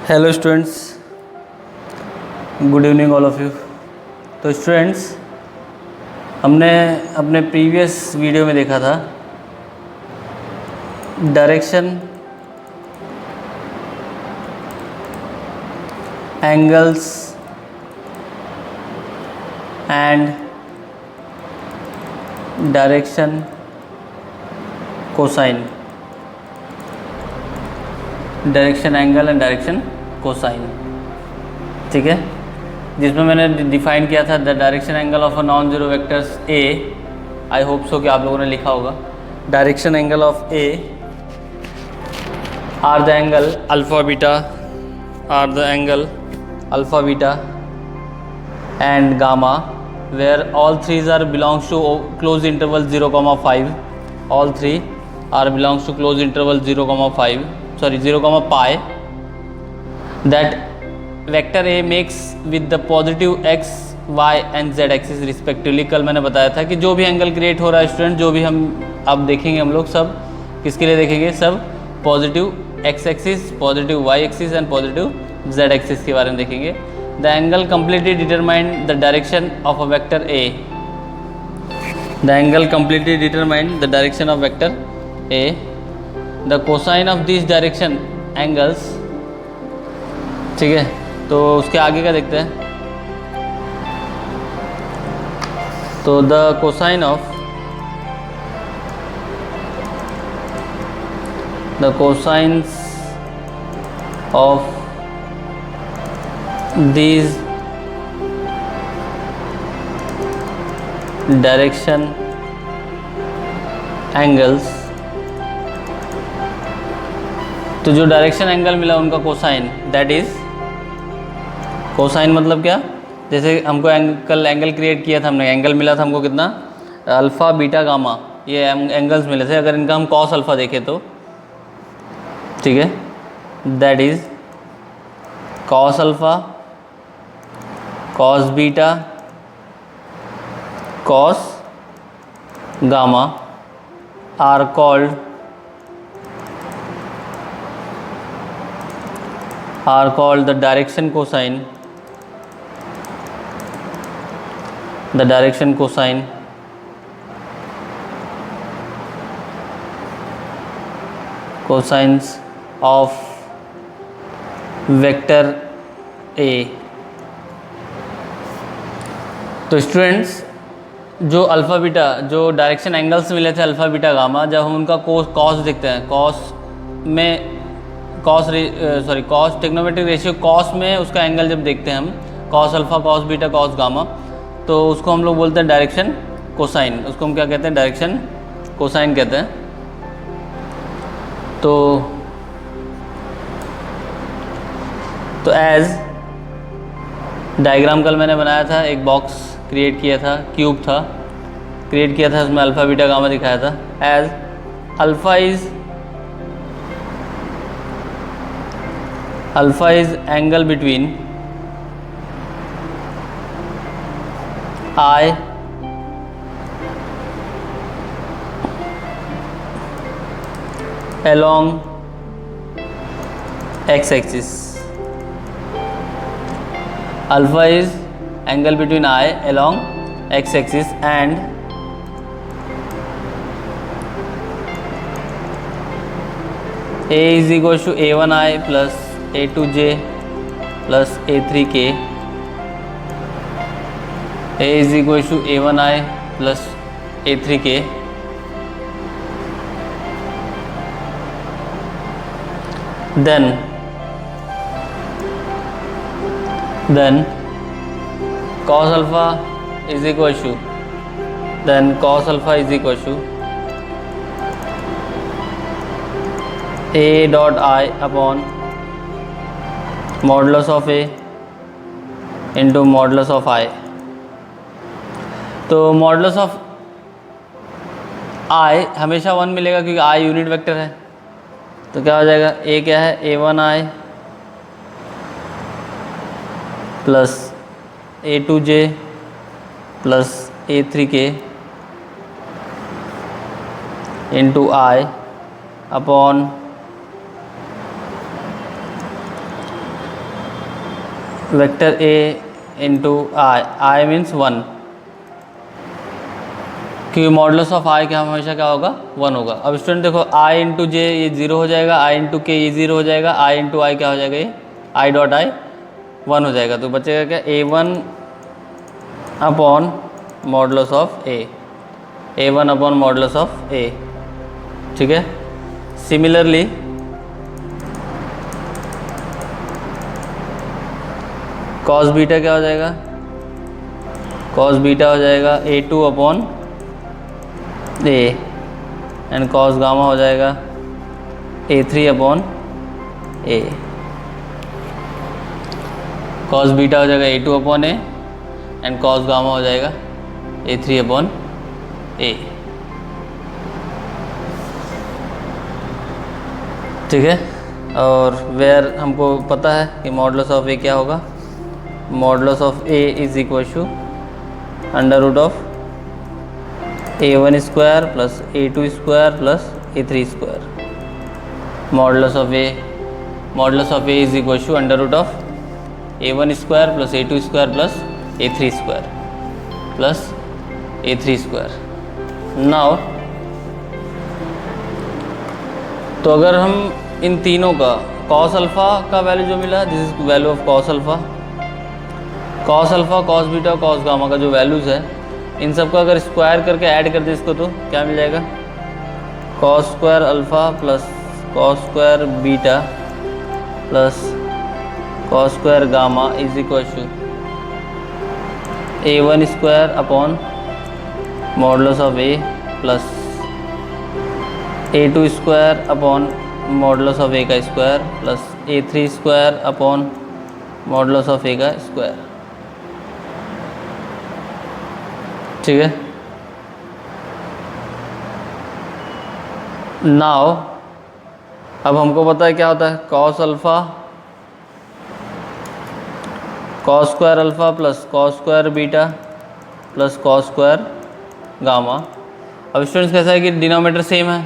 Hello students, good evening all of you. तो students, हमने अपने प्रीवियस वीडियो में देखा था direction, angles and direction cosine, direction angle and direction cosine, ठीक है। जिसमें मैंने डिफाइन किया था the direction angle of a non zero vectors A. I hope so कि आप लोगों ने लिखा होगा। Direction angle of A are the angle alpha beta, are the angle alpha beta and gamma where all threes are belongs to close interval 0,5। All three are belongs to close interval 0,5 0, pi, that vector A makes with the positive x, y and z axis respectively. कल मैंने बताया था कि जो भी angle create हो रहा है स्टूडेंट, जो भी हम अब देखेंगे, हम लोग सब किसके लिए देखेंगे? सब positive x axis, positive y axis and positive z axis के बारे में देखेंगे। The angle completely determine the direction of a vector A। the angle completely determine the direction of vector A। The cosine of this direction angles, ठीक है। तो उसके आगे का देखते हैं। तो the cosine of the cosines of this direction angles, तो जो डायरेक्शन एंगल मिला उनका कोसाइन, दैट इज कोसाइन मतलब क्या? जैसे हमको एंगल क्रिएट किया था हमने, एंगल मिला था हमको कितना? अल्फ़ा बीटा गामा, ये एंगल्स मिले थे। अगर इनका हम कॉस अल्फ़ा देखें तो, ठीक है, that is cos alpha, cos beta, cos gamma are called the direction cosine, the direction cosine cosines of vector A। तो स्टूडेंट्स, जो अल्फ़ा बीटा, जो डायरेक्शन एंगल्स मिले थे अल्फ़ा बीटा गामा, जब हम उनका कॉस देखते हैं, कॉस में कॉस टेक्नोमेट्रिक रेशियो कॉस में उसका एंगल जब देखते हैं हम, cos alpha, cos beta, cos gamma, तो उसको हम लोग बोलते हैं डायरेक्शन कोसाइन। उसको हम क्या कहते हैं? डायरेक्शन कोसाइन कहते हैं। तो एज डायग्राम कल मैंने बनाया था, एक बॉक्स क्रिएट किया था, क्यूब था, क्रिएट किया था, उसमें अल्फ़ा बीटा गामा दिखाया था। As alpha is angle between I along x axis। Alpha is angle between I along x axis and A is equal to A1I plus A2J plus A3K। A is equal to A1I plus A3K। then cos alpha is equal to A dot I upon modulus of A into modulus of I. तो modulus of आई हमेशा 1 मिलेगा क्योंकि I unit vector है। तो क्या हो जाएगा? ए क्या है? A1I plus A2J plus A3K into I upon vector A into I means 1, क्योंकि मॉडुलस ऑफ आई क्या हमेशा क्या होगा 1 होगा। अब स्टूडेंट देखो आई इंटू जे ये 0 हो जाएगा, आई इंटू के ये 0 हो जाएगा, आई इंटू आई क्या हो जाएगा, ये आई डॉट आई 1 हो जाएगा। तो बचेगा क्या A1 upon modulus of A, A1 upon modulus of A. ठीक है, सिमिलरली कॉस बीटा क्या हो जाएगा, कॉस बीटा हो जाएगा A2 upon A and cos gamma हो जाएगा A3 अपॉन ए। कॉस बीटा हो जाएगा A2 upon A and cos gamma हो जाएगा A3 अपॉन ए। ठीक है, और वेयर हमको पता है कि मॉडुलस ऑफ ए क्या होगा, modulus of A is equal to under root of A1 square plus A2 square plus A3 square. Modulus of A is equal to under root of A1 square plus A2 square plus A3 square plus A3 square. Now तो अगर हम इन तीनों का cos alpha का value जो मिला, this is value of cos alpha, cos alpha, cos beta, cos gamma का जो वैल्यूज़ है, इन सबको अगर स्क्वायर करके ऐड कर दे इसको तो क्या मिल जाएगा, cos square alpha plus cos square beta plus cos square gamma is equal to A1 square upon modulus of A plus A2 square upon modulus of A का square plus A3 square upon modulus of A का square. ठीक है, now अब हमको पता है क्या होता है cos alpha, cos square alpha plus cos square beta plus cos square gamma. अब स्टूडेंट्स कैसा है कि डिनोमिनेटर सेम है,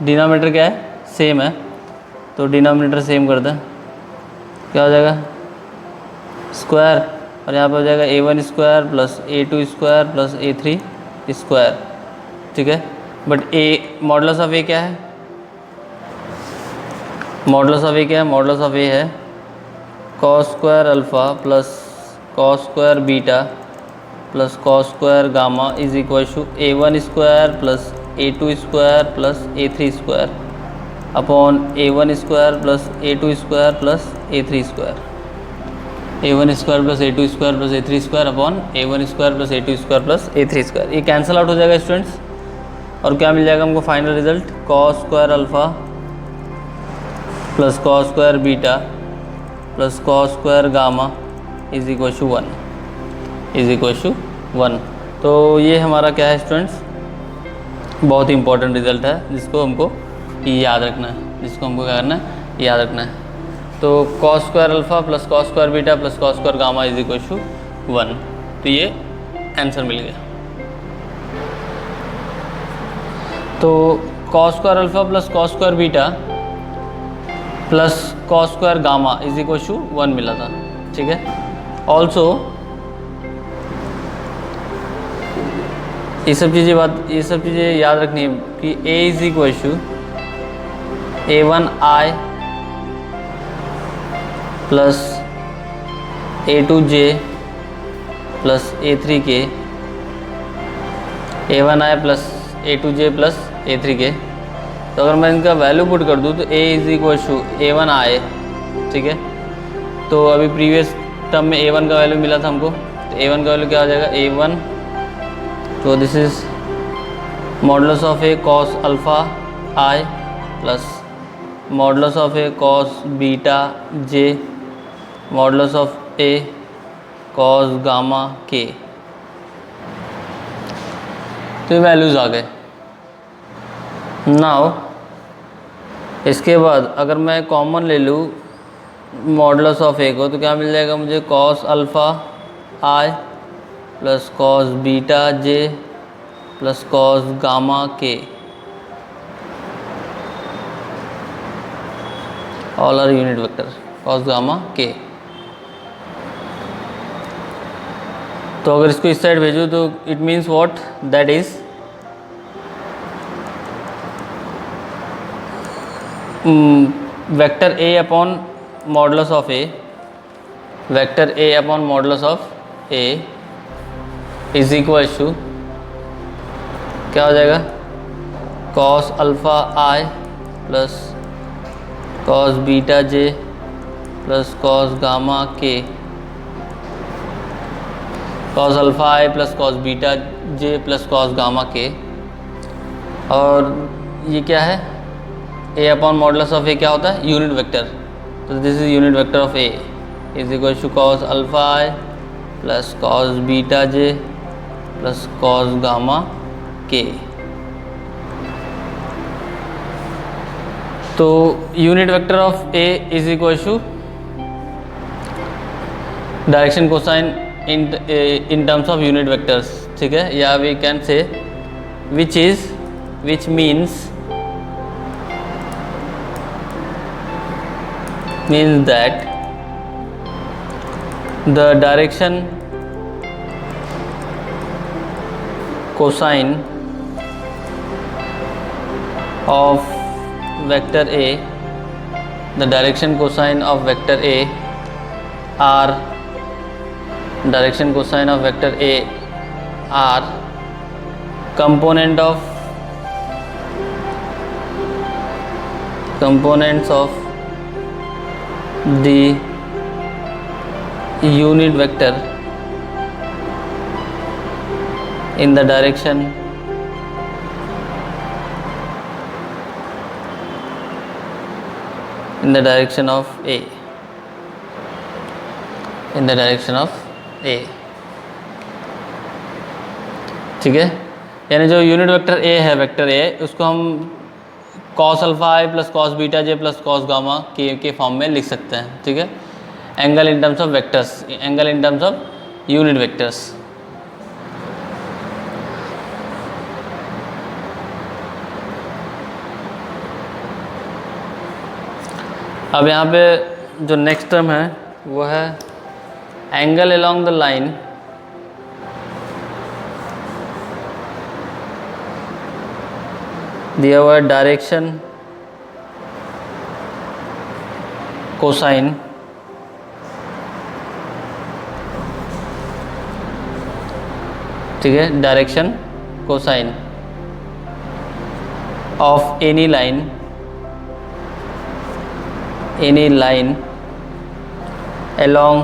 डिनोमिनेटर क्या है सेम है, तो डिनोमिनेटर सेम कर दें, क्या हो जाएगा स्क्वायर, और यहाँ पे हो जाएगा A1 square plus A2 square plus A3 square. ठीक है, but A modulus of A क्या है, मॉडुलस ऑफ ए क्या है, मॉडुलस ऑफ ए है cos square alpha plus cos square beta plus cos square gamma is equal to A1 square plus A2 square plus A3 square upon A1 square plus A2 square plus A3 square. A1 square plus A2 square plus A3 square upon A1 square plus A2 square plus A3 square. ये cancel out हो जाएगा students, और क्या मिल जाएगा हमको final result, cos square alpha plus cos square beta plus cos square gamma is equal to 1, is equal to 1। तो ये हमारा क्या है स्टूडेंट्स, बहुत ही इंपॉर्टेंट रिजल्ट है जिसको हमको याद रखना है, जिसको हमको क्या करना है याद रखना है। तो cos square alpha plus cos square beta plus cos square gamma is equal to 1, तो ये आंसर मिल गया। तो cos square alpha plus cos square beta plus cos square gamma is equal to 1 मिला था। ठीक है, ऑल्सो ये सब चीज़ें याद रखनी है कि A is equal to A1I plus A2J plus A3K, A1I plus A2J plus A3K। तो अगर मैं इनका वैल्यू पुट कर दूँ तो A is equal to A1I। ठीक है, तो अभी प्रीवियस टर्म में A1 का वैल्यू मिला था हमको, तो A1 का वैल्यू क्या हो जाएगा A1, तो this is modulus of A cos alpha I plus modulus of A cos beta J modulus of A cos gamma K। तो ये वैल्यूज़ आ गए। नाउ इसके बाद अगर मैं कॉमन ले लूँ मॉडुलस ऑफ ए को, तो क्या मिल जाएगा मुझे, cos alpha I plus cos beta J plus cos gamma K, all are unit vector, cos gamma K। तो अगर इसको इस साइड भेजो तो it means what, that is vector A upon modulus of A, vector A upon modulus of A is equal to क्या हो जाएगा, cos alpha i plus cos beta j plus cos gamma k, cos alpha i plus cos beta j plus cos gamma k. और ये क्या है, A upon modulus of A क्या होता है, यूनिट वेक्टर, तो this is unit vector of A is equal to cos alpha i plus cos beta j plus cos gamma k. तो unit vector of A is equal to direction cosine in terms of unit vectors, ठीक है, या we can say which means that the direction cosine of vector A, the direction cosine of vector A are components of the unit vector in the direction of A, ठीक है। यानी जो unit vector A है, vector A, उसको हम cos alpha i plus cos beta j plus cos gamma के form में लिख सकते हैं, ठीक है। Angle in terms of vectors, angle in terms of unit vectors. अब यहाँ पे जो नेक्स्ट टर्म है वो है एंगल अलोंग द लाइन दिया हुआ डायरेक्शन कोसाइन ठीक है, direction cosine of any line along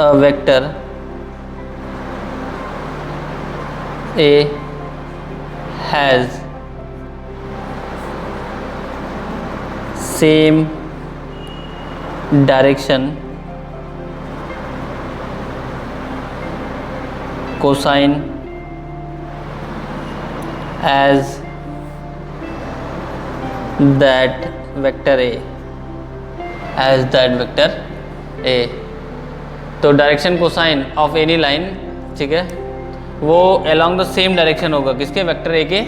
a vector A has same direction cosine as that vector A, तो direction cosine of any line, ठीक है, वो अलोंग द सेम डायरेक्शन होगा, किसके, वेक्टर ए के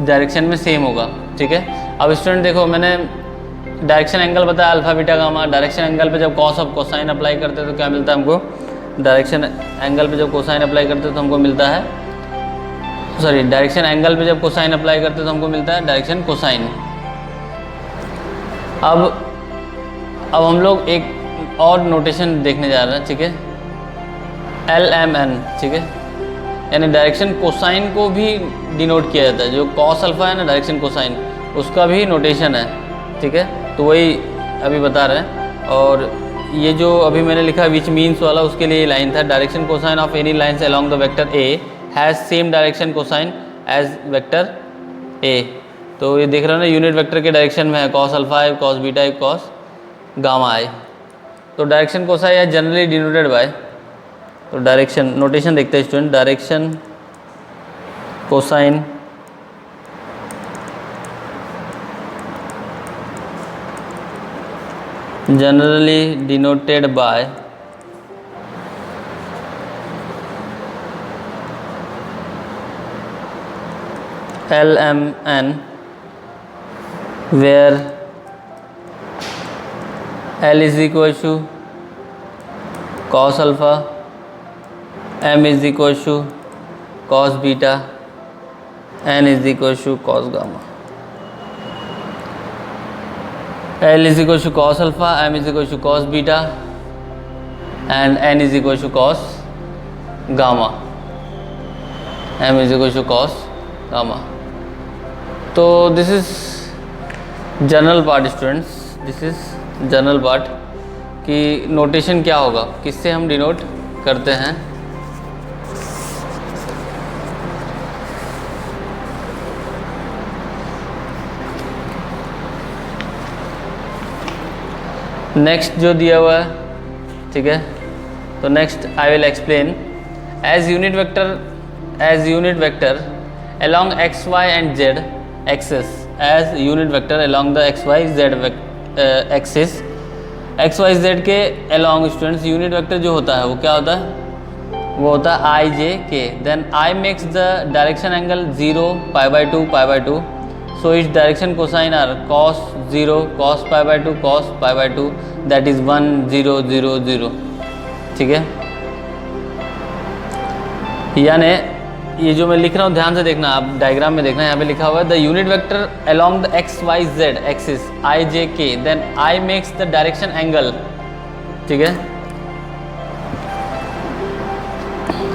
डायरेक्शन में सेम होगा, ठीक है। अब स्टूडेंट देखो, मैंने डायरेक्शन एंगल बताया alpha beta gamma, direction angle पे जब कॉस ऑफ कोसाइन अप्लाई करते हैं तो क्या मिलता है हमको, डायरेक्शन एंगल पे जब कोसाइन अप्लाई करते हैं तो हमको मिलता है, सॉरी, डायरेक्शन एंगल पे जब कोसाइन अप्लाई करते हैं तो हमको मिलता है डायरेक्शन कोसाइन। अब हम लोग एक और नोटेशन देखने जा रहे हैं, ठीक है, LMN, ठीक है, यानी डायरेक्शन कोसाइन को भी डिनोट किया जाता है, जो कॉस अल्फा है ना डायरेक्शन कोसाइन, उसका भी नोटेशन है, ठीक है, तो वही अभी बता रहे हैं। और ये जो अभी मैंने लिखा विच मीन्स वाला, उसके लिए ये लाइन था, direction cosine of any lines along the vector A has same direction cosine as vector A. तो ये देख रहे हो ना, यूनिट वेक्टर के डायरेक्शन में है, कॉस अल्फा है, कॉस बीटा है, कॉस गामा है। तो डायरेक्शन कोसाइन है जनरली डिनोटेड बाय, तो डायरेक्शन नोटेशन देखते हैं student, direction cosine generally denoted by LMN, where L is equal to cos alpha, m is equal to cos beta, n is equal to cos gamma. L is equal to cos alpha, m is equal to cos beta and n is equal to cos gamma, m is equal to cos gamma. तो this is general part students, this is general part कि notation क्या होगा, किससे हम denote करते हैं। Next जो दिया हुआ है, ठीक है, तो next I will explain as unit vector along x y and z axis, as unit vector along the x y z axis, x y z के along स्टूडेंट्स यूनिट वेक्टर जो होता है वो क्या होता है, वो होता है i j k, then i makes the direction angle 0 pi by 2 pi by 2, so its direction cosine are cos 0 cos pi by 2 cos pi by 2, that is 1 0 0 0, ठीक है। यानी ये जो मैं लिख रहा हूँ ध्यान से देखना, आप डायग्राम में देखना, यहाँ पे लिखा हुआ है the unit vector along the X Y Z axis I J K, then I makes the direction angle, ठीक है।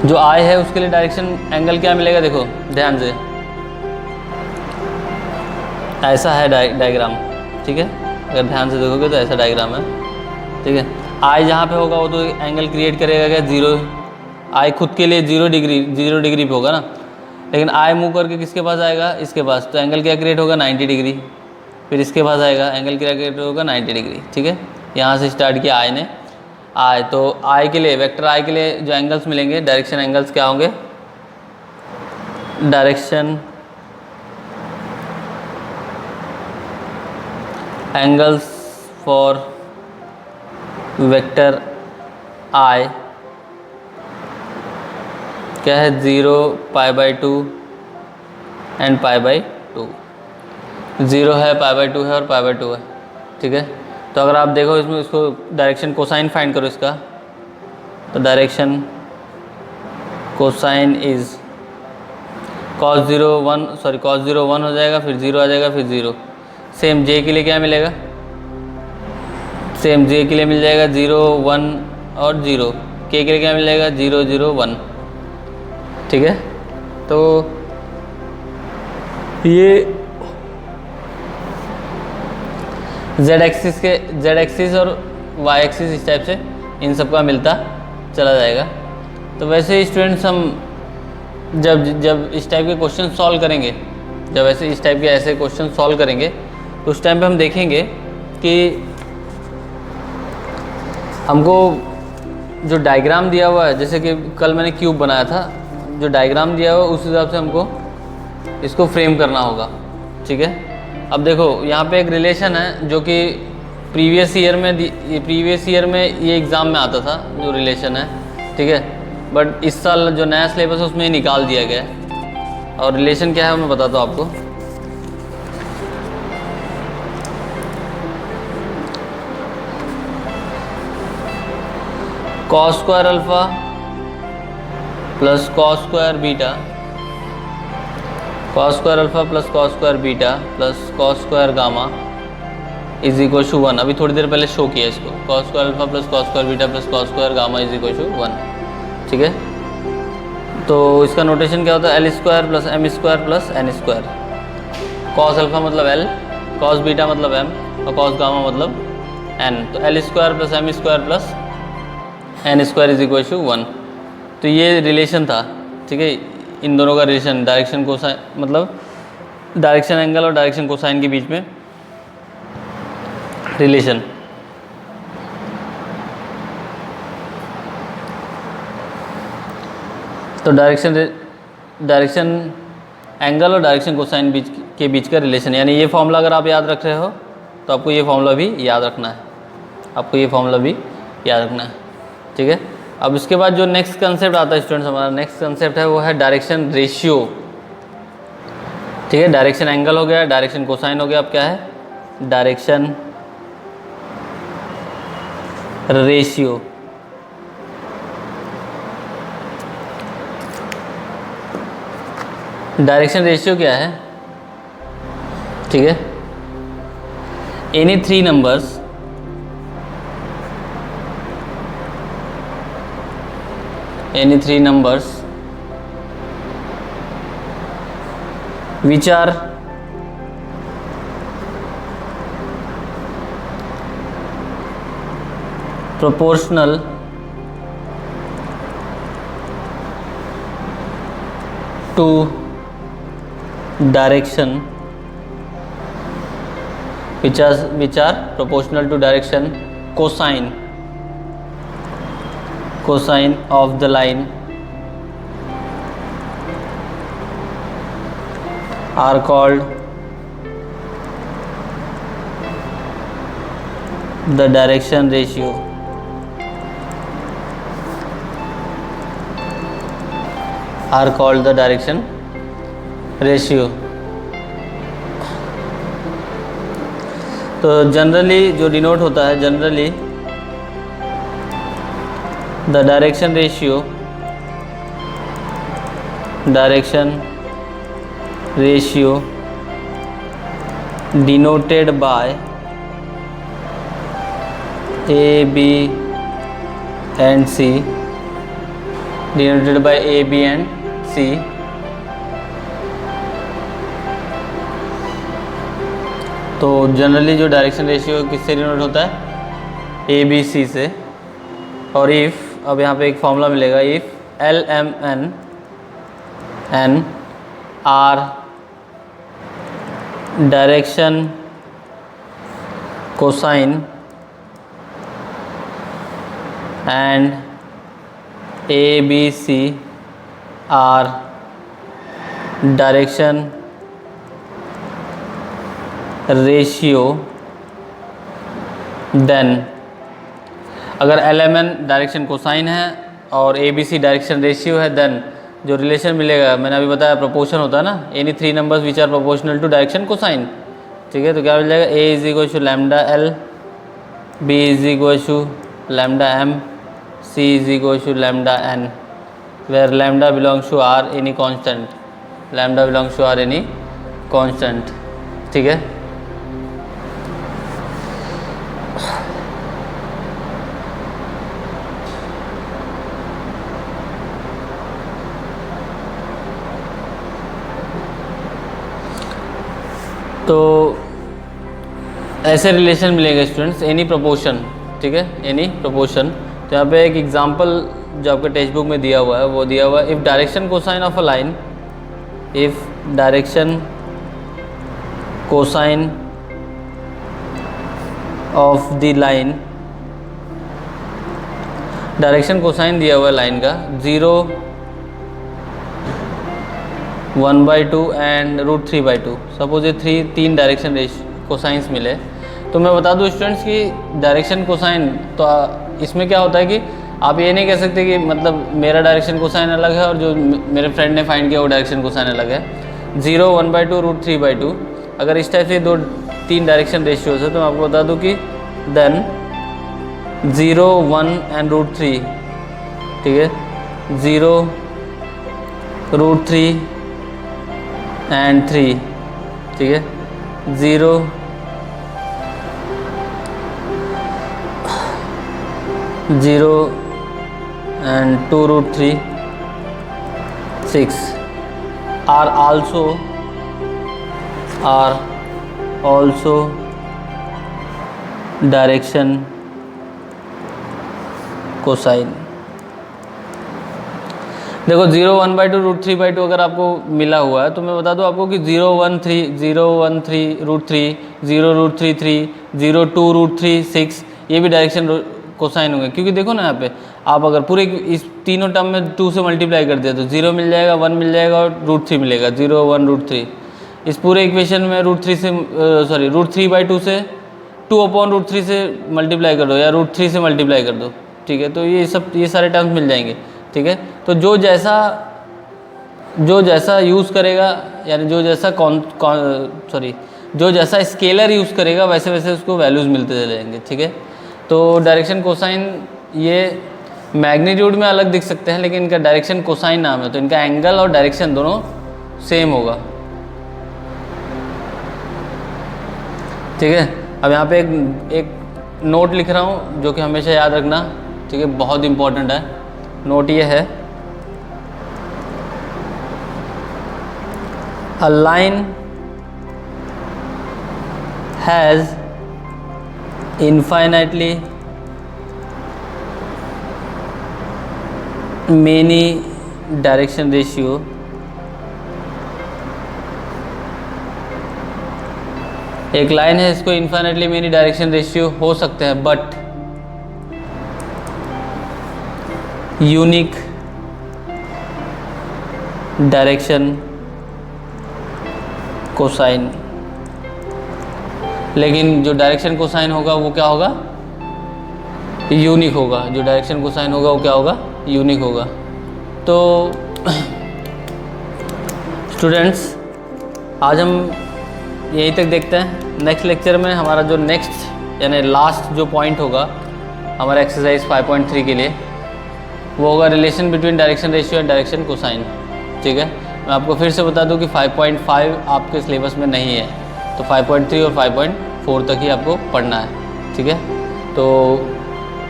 जो आई है उसके लिए डायरेक्शन एंगल क्या मिलेगा, देखो ध्यान से, ऐसा है डायग्राम, ठीक है, अगर ध्यान से देखोगे तो ऐसा डायग्राम है, ठीक है। आई जहाँ पे होगा वो तो एंगल क्रिएट करेगा क्या, जीरो, आई खुद के लिए 0 डिग्री पे होगा ना, लेकिन आई मूव करके किसके पास आएगा, इसके पास, तो एंगल क्या क्रिएट होगा 90 डिग्री, फिर इसके पास आएगा एंगल क्या क्रिएट होगा 90 डिग्री, ठीक है। यहाँ से स्टार्ट किया आई ने, आई, तो आई के लिए वेक्टर आई के लिए जो एंगल्स मिलेंगे, डायरेक्शन एंगल्स क्या होंगे, डायरेक्शन एंगल्स फॉर वेक्टर आई क्या है, 0 pi by 2 and pi by 2, 0 है, पाई बाई 2 है और पाई बाई 2 है, ठीक है। तो अगर आप देखो इसमें, इसको डायरेक्शन कोसाइन फाइंड करो इसका, तो डायरेक्शन कोसाइन इज cos 0 1 हो जाएगा, फिर 0 आ जाएगा, फिर 0। सेम जे के लिए क्या मिलेगा, सेम जे के लिए मिल जाएगा 0 1 और 0, के लिए क्या मिल जाएगा 0 0 1, ठीक है। तो ये z एक्सिस और y एक्सिस इस टाइप से इन सब का मिलता चला जाएगा। तो वैसे ही स्टूडेंट्स हम जब इस टाइप के क्वेश्चन सॉल्व करेंगे, जब ऐसे इस टाइप के ऐसे क्वेश्चन सॉल्व करेंगे, तो उस टाइम पे हम देखेंगे कि हमको जो डायग्राम दिया हुआ है, जैसे कि कल मैंने क्यूब बनाया था, जो डायग्राम दिया हुआ है उस हिसाब से हमको इसको फ्रेम करना होगा, ठीक है। अब देखो यहाँ पे एक रिलेशन है जो कि प्रीवियस ईयर में ये एग्ज़ाम में आता था, जो रिलेशन है, ठीक है, बट इस साल जो नया सिलेबस है उसमें निकाल दिया गया है। और रिलेशन क्या है मैं बताता हूँ आपको। Cos square alpha plus cos square beta, cos square alpha plus cos square beta plus cos square gamma is equal to 1। अभी थोड़ी देर पहले शो किया इसको, cos square alpha plus cos square beta plus cos square gamma is equal to 1, ठीक है। तो इसका नोटेशन क्या होता है, l square plus m square plus n square. Cos alpha मतलब एल, कॉस बीटा मतलब एम और कॉस गामा मतलब एन। तो l square plus m square plus n square is equal to 1। तो ये रिलेशन था, ठीक है, इन दोनों का रिलेशन, डायरेक्शन कोसाइन मतलब डायरेक्शन एंगल और डायरेक्शन कोसाइन के बीच में रिलेशन। तो डायरेक्शन एंगल और डायरेक्शन कोसाइन के बीच का रिलेशन, यानी ये फॉर्मूला अगर आप याद रख रहे हो तो आपको ये फॉर्मूला भी याद रखना है, आपको ये फॉर्मूला भी याद रखना है, ठीक है। अब इसके बाद जो नेक्स्ट कंसेप्ट आता है स्टूडेंट्स, हमारा नेक्स्ट कंसेप्ट है वो है डायरेक्शन रेशियो, ठीक है। डायरेक्शन एंगल हो गया, डायरेक्शन कोसाइन हो गया, अब क्या है डायरेक्शन रेशियो, डायरेक्शन रेशियो क्या है, ठीक है, any three numbers which are proportional to direction, which are proportional to direction, cosine of the line are called the direction ratio. Are called the direction ratio. तो generally जो denote होता है, generally the direction ratio denoted by A, B and C, denoted by A, B and C, तो generally जो direction ratio किससे denote होता है, ए B सी से. और इफ़, अब यहाँ पे एक फॉर्मूला मिलेगा, if L M N are direction cosine and A B C are direction ratio, then अगर L M N direction cosine है और A B C direction ratio है, देन जो रिलेशन मिलेगा, मैंने अभी बताया प्रोपोर्शन होता है ना, any three numbers which are proportional to direction cosine, ठीक है. तो क्या मिल जाएगा, A is equal to lambda L, B is equal to lambda M, c is equal to lambda n, where lambda belongs to R any constant, lambda belongs to R any constant, ठीक है. तो ऐसे relation मिलेंगे students, any proportion, ठीक है, any proportion. तो यहाँ पे एक एग्जांपल जो आपके टेक्स्ट बुक में दिया हुआ है, वो दिया हुआ है, if direction cosine of a line, if direction cosine of the line, direction cosine दिया हुआ है लाइन का 0, 1/2 एंड √3/2. सपोज ये तीन डायरेक्शन कोसाइंस मिले, तो मैं बता दूं स्टूडेंट्स कि डायरेक्शन कोसाइन, तो इसमें क्या होता है कि आप ये नहीं कह सकते कि मतलब मेरा डायरेक्शन कोसाइन अलग है और जो मेरे फ्रेंड ने फाइंड किया वो डायरेक्शन कोसाइन अलग है. 0, 1/2, √3/2, अगर इस टाइप से तीन डायरेक्शन रेशियोज है, तो मैं आपको बता दूं कि देन 0, 1 एंड √3, ठीक है, 0, √3 एंड 3, ठीक है, 0, 0 and 2 √3, 6 are also direction cosine. देखो 0, 1/2, √3/2 अगर आपको मिला हुआ है, तो मैं बता दूं आपको कि 0, 1, 3, 0, 1, 3, √3, 0, √3, 3, 0, 2, √3, 6, ये भी डायरेक्शन कोसाइन होंगे. क्योंकि देखो ना यहाँ पे आप अगर पूरे इस तीनों टर्म में 2 से मल्टीप्लाई कर दिया तो 0 मिल जाएगा, 1 मिल जाएगा और √3 मिलेगा. 0, 1, √3. इस पूरे इक्वेशन में √3 से √3/2 से 2/√3 से मल्टीप्लाई कर दो या √3 से मल्टीप्लाई कर दो, ठीक है. तो ये सारे टर्म्स मिल जाएंगे, ठीक है. तो जो जैसा यूज़ करेगा, यानी जो जैसा स्केलर यूज़ करेगा, वैसे वैसे उसको वैल्यूज़ मिलते चले जाएंगे, ठीक है. तो डायरेक्शन कोसाइन ये मैग्नीट्यूड में अलग दिख सकते हैं, लेकिन इनका डायरेक्शन कोसाइन नाम है, तो इनका एंगल और डायरेक्शन दोनों सेम होगा। ठीक है, अब यहाँ पे एक नोट लिख रहा हूँ जो कि हमेशा याद रखना, ठीक है, बहुत इंपॉर्टेंट है। नोट ये है, a line has infinitely many direction ratio एक लाइन है, इसको इन्फाइनाइटली मेनी डायरेक्शन रेशियो हो सकते हैं, बट यूनिक डायरेक्शन कोसाइन। लेकिन जो डायरेक्शन कोसाइन होगा वो क्या होगा, यूनिक होगा। जो डायरेक्शन कोसाइन होगा वो क्या होगा, यूनिक होगा। तो स्टूडेंट्स, आज हम यहीं तक देखते हैं। नेक्स्ट लेक्चर में हमारा जो नेक्स्ट यानी लास्ट जो पॉइंट होगा हमारा एक्सरसाइज 5.3 के लिए, वो होगा relation between direction ratio and direction cosine. ठीक है, मैं आपको फिर से बता दूं कि 5.5 आपके सिलेबस में नहीं है, तो 5.3 और 5.4 तक ही आपको पढ़ना है। ठीक है, तो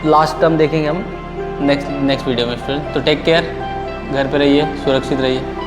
लास्ट टर्म देखेंगे हम नेक्स्ट वीडियो में स्टूडेंट। तो टेक केयर, घर पे रहिए, सुरक्षित रहिए।